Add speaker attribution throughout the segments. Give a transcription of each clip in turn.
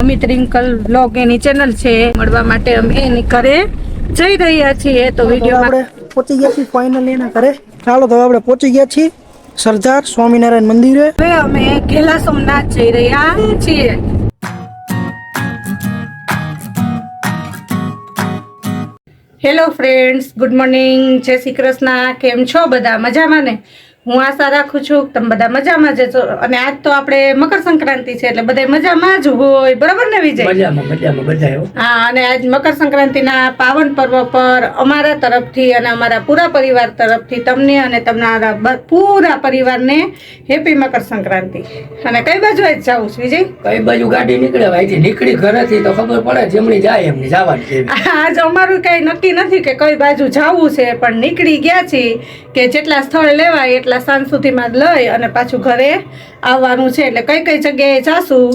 Speaker 1: Amit Rinkal blog એની channel છે, મળવા માટે અમે એની ઘરે જઈ રહ્યા છીએ. તો વિડીયોમાં
Speaker 2: આપણે પહોંચી ગયા છીએ ફાઇનલી એના ઘરે. ચાલો તો આપણે પહોંચી ગયા છીએ સરદાર સ્વામિનારાયણ મંદિરે.
Speaker 1: હવે અમે ઘેલા સોમનાથ જઈ રહ્યા છીએ. હેલો ફ્રેન્ડ્સ, ગુડ મોર્નિંગ, જય શ્રી કૃષ્ણ. કેમ છો બધા? મજામાં ને? હું આશા રાખું છું તમે બધા મજામાં જ છો. અને આજ તો આપણે મકર સંક્રાંતિ છે એટલે બધા મજામાં જ હોય, બરાબર ને વિજય?
Speaker 2: મજામાં બધા.
Speaker 1: હા, અને આજ મકર સંક્રાંતિના પાવન પર્વ પર અમારા તરફથી અને અમારા પૂરા પરિવાર તરફથી તમને અને તમારા પૂરા પરિવારને હેપી મકર સંક્રાંતિ. અને કઈ બાજુ જ જવું છે વિજય?
Speaker 3: કઈ બાજુ ગાડી નીકળે ભાઈ, નીકળી ઘરેથી તો ખબર પડે જેમની જાય એમની જવાની.
Speaker 1: આજ અમારું કઈ નક્કી નથી કે કઈ બાજુ જવું છે, પણ નીકળી ગયા છીએ કે જેટલા સ્થળ લેવાય એટલા સાંજ સુધીમાં લઈ અને પાછું ઘરે આવવાનું છે. એટલે કઈ કઈ જગ્યાએ જાશું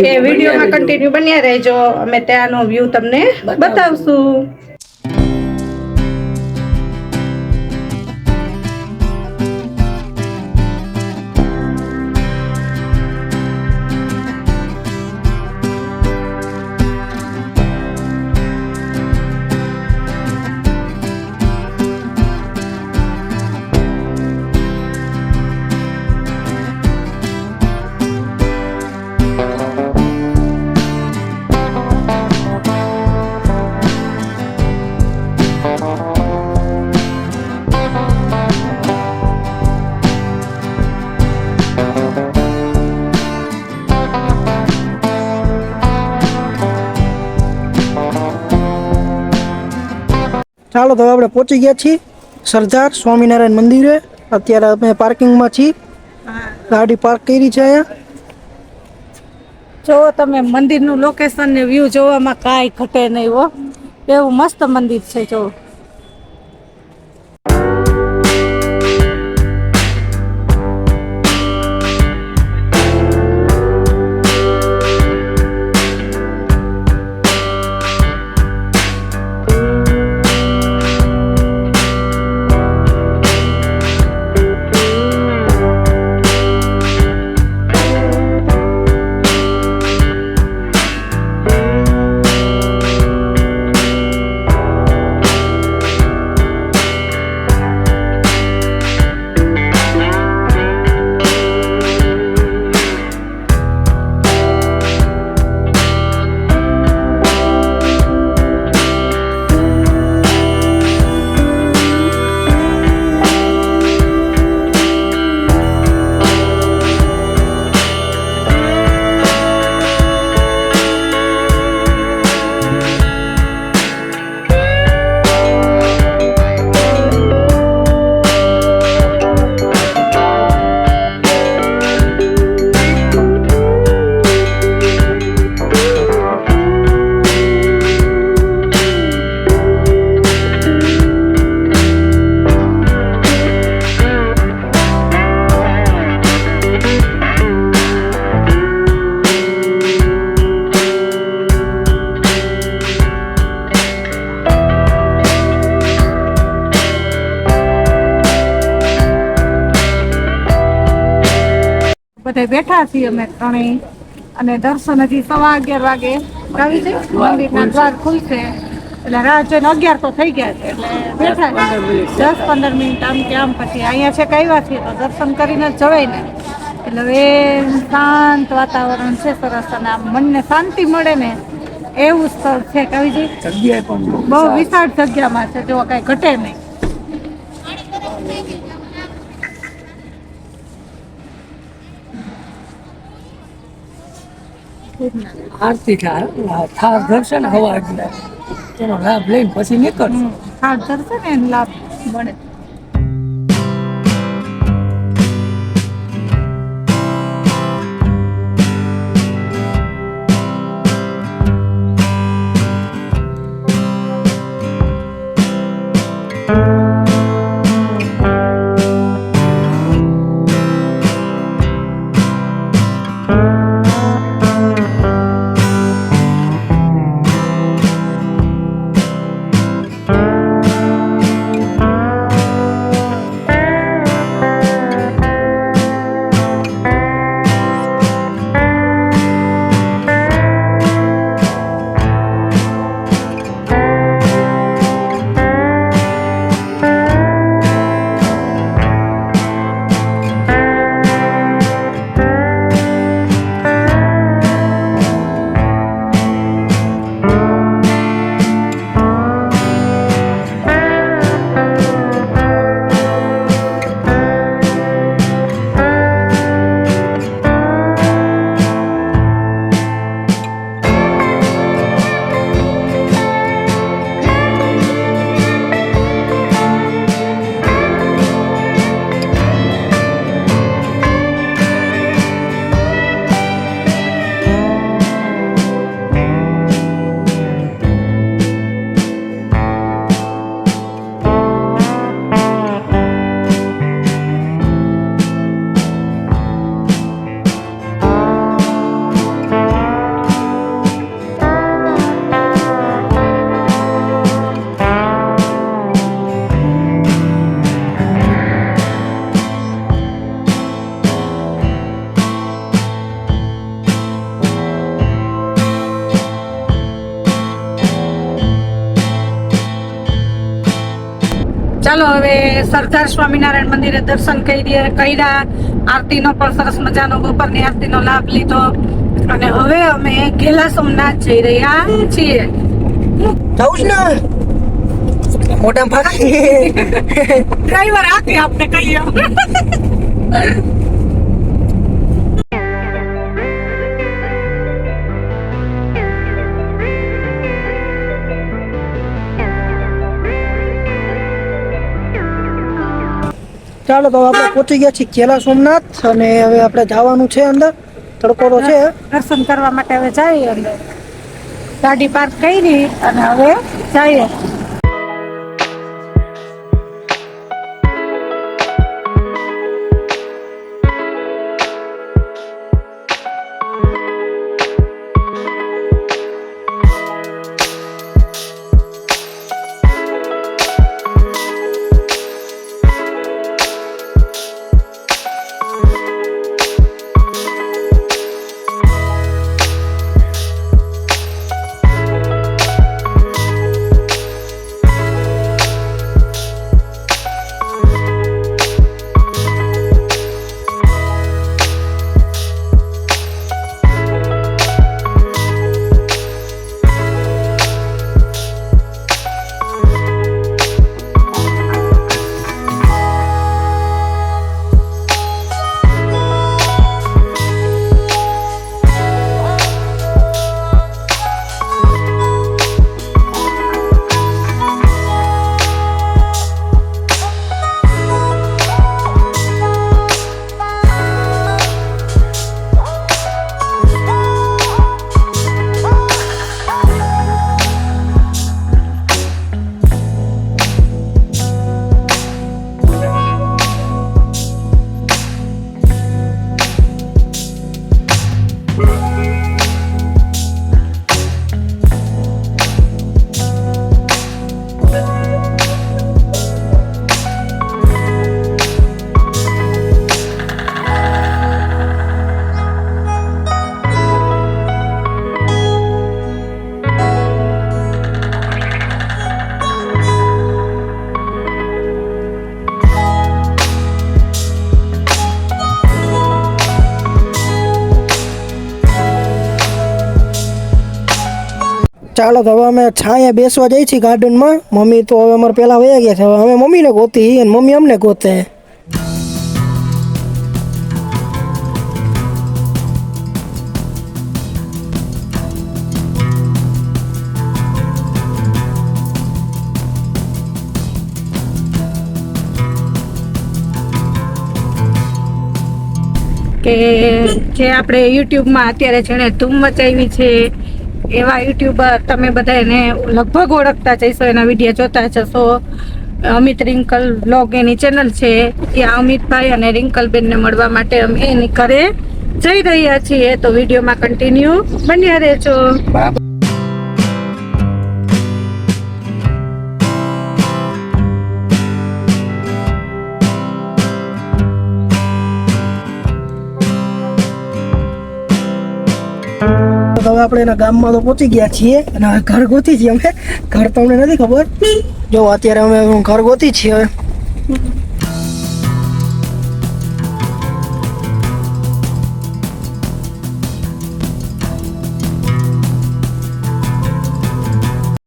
Speaker 1: એ વિડીયોમાં કન્ટિન્યુ બન્યા રહેજો. અમે ત્યાંનો વ્યૂ તમને બતાવશું.
Speaker 2: ચાલો તો આપણે પહોંચી ગયા છીએ સરદાર સ્વામિનારાયણ મંદિરે. અત્યારે અમે પાર્કિંગમાં છીએ, ગાડી પાર્ક કરી છે અહીંયા.
Speaker 1: જો તમે મંદિરનું લોકેશન ને વ્યૂ જોવામાં કાંઈ ઘટે નહીં હો, એવું મસ્ત મંદિર છે. જો બધા બેઠા છીએ અમે ત્રણેય, અને દર્શન હજી 11:15 વાગે આવી છે. મંદિરના દ્વાર ખુલશે એટલે રાત જોઈને 11 તો થઈ ગયા છે. એટલે બેઠા 10-15 મિનિટ આમ કે આમ, પછી અહીંયા છે આવ્યા છીએ તો દર્શન કરીને જ જવાય ને. એટલે હવે શાંત વાતાવરણ છે, સરસ, અને આમ મનને શાંતિ મળે ને એવું સ્થળ છે. કવિજી
Speaker 3: જગ્યાએ પણ
Speaker 1: બહુ વિશાળ જગ્યામાં છે, જો કાંઈ ઘટે નહીં.
Speaker 3: આરતી થાય, થાર દર્શન હવા એટલે તેનો લાભ લઈને પછી નીકળશું.
Speaker 1: હા, દર્શન એને લાભ મળે. ચાલો હવે સરદાર સ્વામિનારાયણ મંદિરે દર્શન કર્યા, આરતીનો પણ સરસ મજાનો બપોરની આરતીનો લાભ લીધો અને હવે અમે ઘેલા સોમનાથ જઈ રહ્યા છીએ.
Speaker 2: જાઉં જ ને મોટા ભાઈ
Speaker 1: ડ્રાઈવર આકે આપણે કહીએ.
Speaker 2: ચાલો તો આપણે પહોંચી ગયા છીએ ઘેલા સોમનાથ અને હવે આપણે જવાનું છે અંદર. તડકો તો છે.
Speaker 1: દર્શન કરવા માટે હવે જઈએ અંદર. ગાડી પાર્ક કરી અને હવે જઈએ.
Speaker 2: ચાલો તો હવે અમે છાંયા બેસવા જઈએ છીએ ગાર્ડનમાં. મમ્મી તો હવે અમારે પહેલાં વયા ગયા છે. હવે અમે મમ્મીને ગોતી અને મમ્મી અમને ગોતે.
Speaker 1: કે જે આપણે યુટ્યુબમાં અત્યારે જેણે ધૂમ મચાવી છે એવા યુટ્યુબર તમે બધા એને લગભગ ઓળખતા જઈશો, એના વિડીયો જોતા જશો. અમિત રિંકલ બ્લોગ એની ચેનલ છે. ત્યાં અમિતભાઈ અને રિંકલબેનને મળવા માટે અમે એની ઘરે જઈ રહ્યા છીએ. તો વિડીયોમાં કન્ટિન્યુ બન્યા રહેજો.
Speaker 2: હવે આપણે એના ગામમાં તો પહોંચી ગયા છીએ અને હવે ઘર ગોતી છીએ અમે. ઘર તો અમને નથી ખબર. જો અત્યારે અમે ઘર ગોતી છીએ હવે.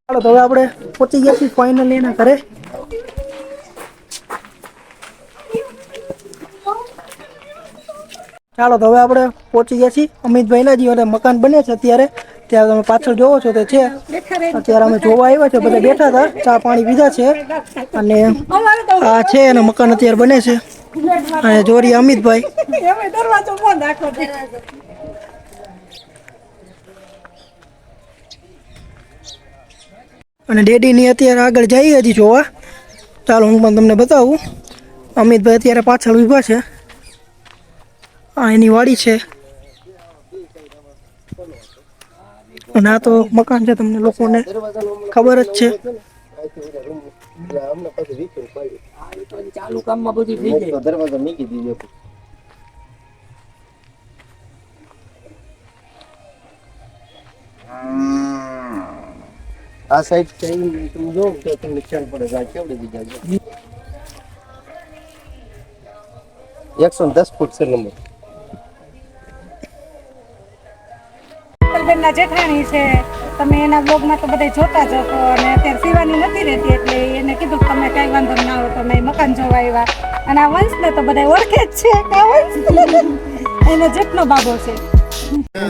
Speaker 2: ચાલો તો હવે આપણે પહોંચી ગયા છીએ ફાઇનલી એના ઘરે. ચાલો તો હવે આપણે પહોંચી ગયા છીએ અમિતભાઈના જે મકાન બને છે અત્યારે. ત્યાં તમે પાછળ જોવો છો તે છે. અત્યારે અમે જોવા આવ્યા છે, બધા બેઠા હતા, ચા પાણી પીધા છે અને આ છે એના મકાન અત્યારે બને છે. અને જોરી અમિતભાઈ. અને ડેડીની અત્યારે આગળ જઈએ હજી જોવા. ચાલો હું પણ તમને બતાવું. અમિતભાઈ અત્યારે પાછળ ઊભા છે. આ એની વાડી છે અને આ તો મકાન છે, તમને લોકોને ખબર જ છે.
Speaker 3: ચાલુ કામમાં બધી થઈ જાય. દરવાજા મૂકી દીધો. આ સાઈડ તમે જો તો તમને ખ્યાલ પડે કેવડી દીધા.
Speaker 4: 110 ફૂટ છે નંબર.
Speaker 1: બેનના જેઠાણી છે, તમે એના બ્લોગમાં તો બધા જોતા જ હશો અને અત્યારે શિવાની નથી રહેતી એટલે એને કીધું કે તમે કઈ વાંધો ના આવો તો અમે મકાન જોવા આવ્યા અને આ વંશને તો બધા ઓળખે જ છે કે આ વંશ એનો જેટલો બાબો છે.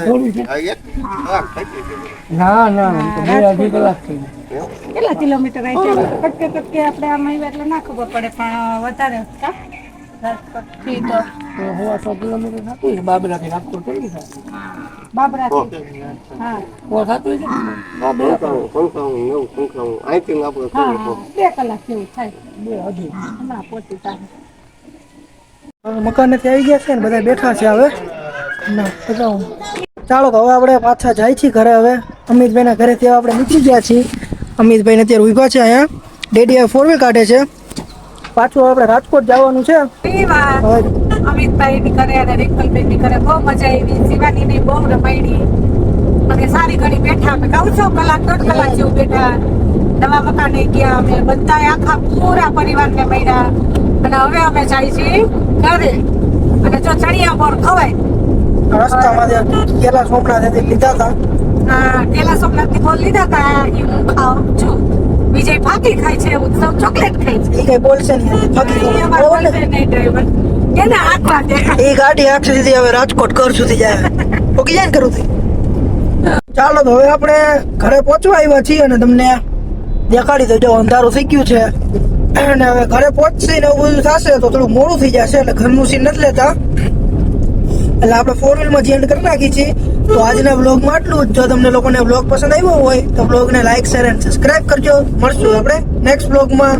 Speaker 3: થોડી છે.
Speaker 4: આ એક કલાક થઈ ગઈ.
Speaker 3: ના ના એમ તો 2-2.5 કલાક થઈ ગઈ.
Speaker 1: કેટલા કિલોમીટર આવી છે કટકે કટકે આપણે આમ આવ્યા એટલે ના ખબર પડે પણ વધારે કા? રાજકોટથી તો
Speaker 3: તો 100 કિલોમીટર થતું છે બાબરાથી રાજકોટ કેટલી થાય?
Speaker 1: બાબરાથી હા
Speaker 3: ઓ થતું છે ને?
Speaker 4: પંખાવું, અહીંથી આપણે
Speaker 1: હા 2 કલાક જેવું થાય
Speaker 3: 2-2.5.
Speaker 1: હમણાં પહોંચી જાય.
Speaker 2: મકાન નથી આવી ગયા છે ને બધા બેઠા છે હવે ના બતાવું. ચાલો તો હવે આપણે પાછા જાય છીએ ઘરે. હવે અમિતભાઈના ઘરેથી આપણે નીકળી ગયા છીએ. અમિતભાઈ અત્યારે ઊભા છે અહીંયા. ડેડી હવે 4 વ્હીલ કાઢે છે. પાછું આપણે રાજકોટ જવાનું છે.
Speaker 1: ઘણી વાર
Speaker 2: હવે
Speaker 1: અમિતભાઈ ની કરે અને રિંકલભાઈ ની કરે બહુ મજા આવી. શિવાની ની બહુ રમાડી અને સારી ઘડી બેઠા અમે કહું છું કલાક 1.5 કલાક જેવું બેઠા. નવા મકાને ગયા અમે બધા આખા પૂરા પરિવારને મળ્યા અને હવે અમે જાય છીએ ઘરે અને જો ચણિયા બોર ખવાય
Speaker 2: રસ્તામાં જે કેલા સોમનાથ લીધા હતા
Speaker 1: પેલા સોમનાથ થી બોલ લીધા હતા એ હું ખાઉં છું. વિજય ફાકી ખાય છે, ઉત્સવ ચોકલેટ ખાય છે.
Speaker 2: એ કઈ બોલશે નહીં.
Speaker 1: એ અમારો boyfriend નહીં driver. એને હાથ વાગે.
Speaker 2: એ ગાડી આખી સીધી હવે રાજકોટ ઘર સુધી જાય. ઓકે જાય ને કરું થી. ચાલો તો હવે આપણે ઘરે પહોંચવા આવ્યા છીએ અને તમને દેખાડી દો. જો અંધારું થઈ ગયું છે અને હવે ઘરે પહોંચશે ને એવું બધું થશે તો થોડું મોડું થઈ જશે એટલે ઘરનું સીન નથી લેતા એટલે આપણે 4 વ્હીલમાં જ એન્ડ કરી નાખી છીએ. તો આજના બ્લોગમાં આટલું જ. જો તમને લોકોને બ્લોગ પસંદ આવ્યો હોય તો બ્લોગને લાઈક શેર અને સબસ્ક્રાઇબ કરજો. મળશું આપણે નેક્સ્ટ બ્લોગમાં.